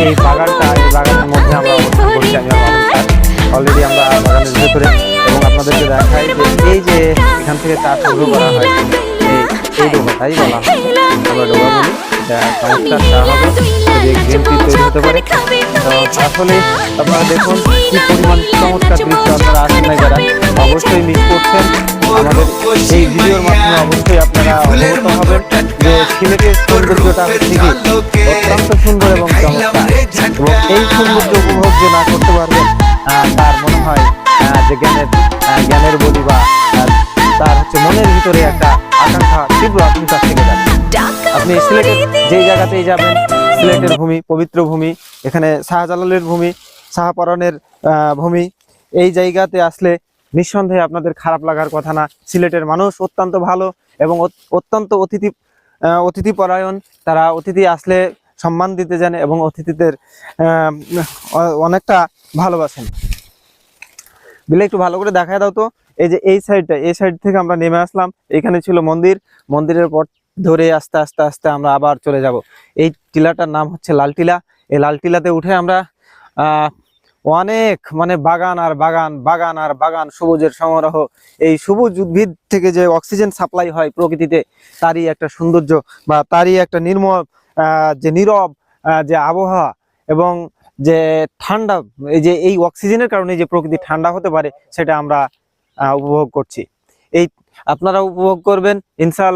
এই বাগানের মধ্যে আমরা অবস্থান করছি। আমি অলরেডি আমরা বাগানের ভেতরে, এবং আপনাদেরকে দেখাই যে এই যে এখান থেকে চা সংগ্রহ করা হয়, এই ডোবাটাই বলা হয়, আমরা ডোবা বলি। চমৎকার চা হবে, গ্রিন টি তৈরি হতে পারে। তো আসলে আপনারা দেখুন কি পরিমাণ চমৎকার দৃশ্য, আপনারা আসেন না যারা অবশ্যই মিস করছেন। আমাদের এই ভিডিওর মাধ্যমে অবশ্যই আপনারা অবগত হবেন যে সিলেটের সৌন্দর্যটা হচ্ছে কি অত্যন্ত সুন্দর এবং চমৎকার, এবং এই সৌন্দর্য উপভোগ যে না করতে পারবেন তার মনে হয় যে জ্ঞানের বলি বা তার হচ্ছে মনের ভিতরে একটা আকাঙ্ক্ষা তীব্র আকাঙ্ক্ষা থেকে যাবে। আপনি সিলেটের যেই জায়গাতেই যাবেন, সিলেটের ভূমি পবিত্র ভূমি, এখানে শাহজালালের ভূমি, শাহপরানের ভূমি, এই জায়গাতে আসলে নিঃসন্দেহে আপনাদের খারাপ লাগার কথা না। সিলেটের মানুষ অত্যন্ত ভালো এবং অত্যন্ত অতিথিপরায়ণ। তারা অতিথি আসলে সম্মান দিতে জানে এবং অতিথিদের অনেকটা ভালোবাসেন। বিলে একটু ভালো করে দেখায় দাও তো। এই যে এই সাইড থেকে আমরা নেমে আসলাম, এখানে ছিল মন্দিরের পর ধরে আস্তে আস্তে আস্তে আমরা আবার চলে যাব। এই টিলাটার নাম হচ্ছে লাল টিলা। এই লাল টিলাতে উঠে আমরা অনেক মানে বাগান আর বাগান, সবুজের সমারোহ। এই সবুজ উদ্ভিদ থেকে যে অক্সিজেন সাপ্লাই হয় প্রকৃতিতে, তারই একটা সৌন্দর্য বা তারই একটা নির্মল যে নীরব যে আবহাওয়া এবং যে ঠান্ডা, এই অক্সিজেনের কারণে যে প্রকৃতি ঠান্ডা হতে পারে, সেটা আমরা উপভোগ করছি। এই আপনারা উপভোগ করবেন ইনশাআল্লাহ।